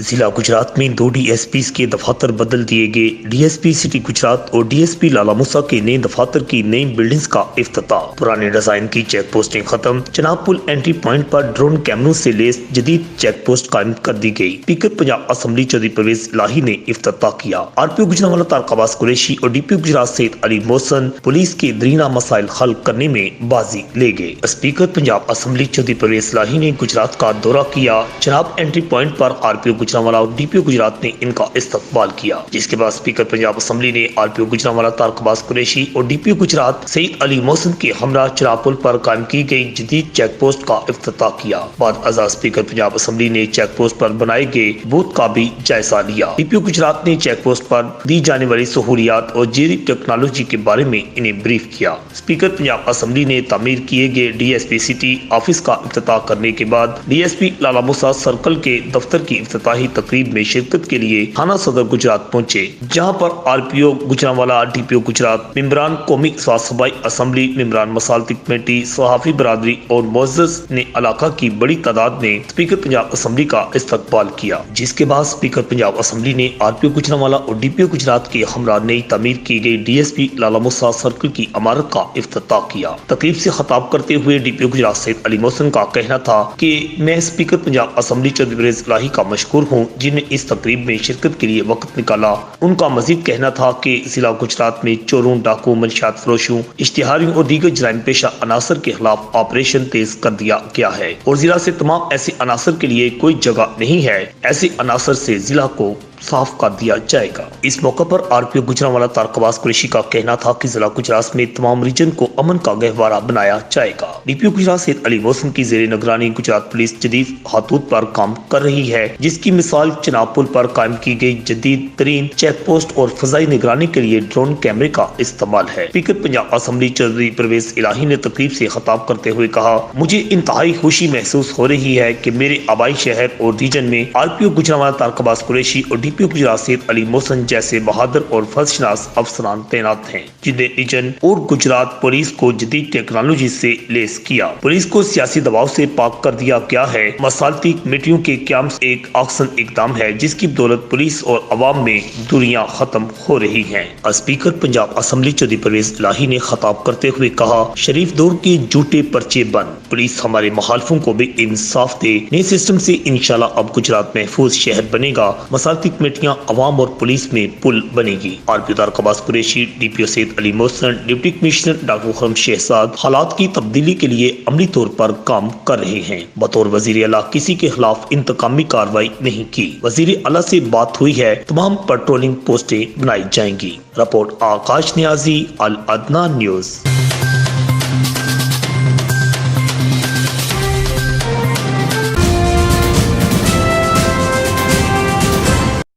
ضلع گجرات میں 2 D S Ps کے دفاتر بدل دیے گئے۔ D S P city Gujarat اور ڈی ایس پی لالا موسیٰ کے نئے دفاتر کی نئی بلڈنگز کا افتتاح۔ پرانے ڈیزائن کی چیک پوسٹیں ختم، چناب پل انٹری پوائنٹ پر ڈرون کیمروں سے لیس جدید چیک پوسٹ قائم کر دی گئی۔ اسپیکر پنجاب اسمبلی چودھری پرویز الہی نے افتتاح کیا۔ آر پی او گوجرانوالا طارق عباس قریشی اور ڈی پی او گجرات سید علی محسن پولیس کے درینہ مسائل حل کرنے میں بازی لے گئے۔ اسپیکر پنجاب اسمبلی چودھری پرویز الہی نے گجرات کا دورہ کیا۔ چناب انٹری پوائنٹ پر آر پی او گوجرانوالا اور ڈی پی او گجرات نے ان کا استقبال کیا، جس کے بعد اسپیکر پنجاب اسمبلی نے آر پی او گوجرانوالا طارق عباس قریشی اور ڈی پی او گجرات سید علی محسن کے ہمراہ چناب پل پر قائم کی گئی جدید چیک پوسٹ کا افتتاح کیا۔ بعد ازاں اسپیکر پنجاب اسمبلی نے چیک پوسٹ پر بنائے گئے بوتھ کا بھی جائزہ لیا۔ ڈی پی او گجرات نے چیک پوسٹ پر دی جانے والی سہولیات اور جدید ٹیکنالوجی کے بارے میں انہیں بریف کیا۔ اسپیکر پنجاب اسمبلی نے تعمیر کیے گئے D S P city office کا افتتاح کرنے کے بعد ڈی ایس پی لالا موسیٰ سرکل کے دفتر کی افتتاحی تقریب میں شرکت کے لیے تھانہ صدر گجرات پہنچے، جہاں پر آر پی او گوجرانوالا، ڈی پی او گجرات، ممبران قومی صوبائی اسمبلی، ممبران مصالحتی کمیٹی، صحافی برادری اور معزز نے علاقہ کی بڑی تعداد میں اسپیکر پنجاب اسمبلی کا استقبال کیا، جس کے بعد اسپیکر پنجاب اسمبلی نے آر پی او گوجرانوالا اور ڈی پی او گجرات کے ہمراہ نئی تعمیر کی گئی ڈی ایس پی لالا موسیٰ سرکل کی عمارت کا افتتاح کیا۔ تقریب سے خطاب کرتے ہوئے ڈی پی او گجرات سید علی محسن کا کہنا تھا کہ میں اسپیکر پنجاب اسمبلی چودھری پرویز الہی کا مشکور ہوں، جن نے اس تقریب میں شرکت کے لیے وقت نکالا۔ ان کا مزید کہنا تھا کہ ضلع گجرات میں چوروں، ڈاکو، منشیات فروشوں، اشتہاریوں اور دیگر جرائم پیشہ عناصر کے خلاف آپریشن تیز کر دیا گیا ہے اور ضلع سے تمام ایسے عناصر کے لیے کوئی جگہ نہیں ہے۔ ایسے عناصر سے ضلع کو صاف کر دیا جائے گا۔ اس موقع پر آر پی او گوجرانوالا طارق عباس قریشی کا کہنا تھا کہ ضلع گجرات میں تمام ریجن کو امن کا گہوارہ بنایا جائے گا۔ ڈی پی او گجرات سید علی محسن کی زیر نگرانی گجرات پولیس جدید خطوط پر کام کر رہی ہے، جس کی مثال چناب پل پر قائم کی گئی جدید ترین چیک پوسٹ اور فضائی نگرانی کے لیے ڈرون کیمرے کا استعمال ہے۔ اسپیکر پنجاب اسمبلی چودھری پرویز الہی نے تقریب سے خطاب کرتے ہوئے کہا، مجھے انتہائی خوشی محسوس ہو رہی ہے کہ میرے آبائی شہر اور ریجن میں آر پی او گوجرانوالا طارق عباس قریشی اور ڈی پی او گجرات سید علی محسن جیسے بہادر اور فرض شناس افسران تعینات ہیں، جنہیں ریجن اور گجرات پولیس کو جدید ٹیکنالوجی سے لیس کیا۔ پولیس کو سیاسی دباؤ سے پاک کر دیا گیا ہے۔ مصالحتی کمیٹیوں کے قیام ایک آکسن اقدام ہے، جس کی بدولت پولیس اور عوام میں دوریاں ختم ہو رہی ہیں۔ اسپیکر پنجاب اسمبلی چودھری پرویز الہی نے خطاب کرتے ہوئے کہا، شریف دور کے جھوٹے پرچے بند، پولیس ہمارے مخالفوں کو بھی انصاف دے۔ نئے سسٹم سے انشاءاللہ اب گجرات محفوظ شہر بنے گا۔ مصالحتی کمیٹیاں عوام اور پولیس میں پل بنے گی۔ آر پی او طارق عباس قریشی، ڈی پی او سید علی محسن، ڈپٹی کمشنر ڈاکٹر خرم شہزاد حالات کی تبدیلی کے لیے عملی طور پر کام کر رہے ہیں۔ بطور وزیر اعلیٰ کسی کے خلاف انتقامی کارروائی نہیں کی۔ وزیر اعلیٰ سے بات ہوئی ہے، تمام پیٹرولنگ پوسٹیں بنائی جائیں گی۔ رپورٹ آکاش نیازی، العدنان نیوز۔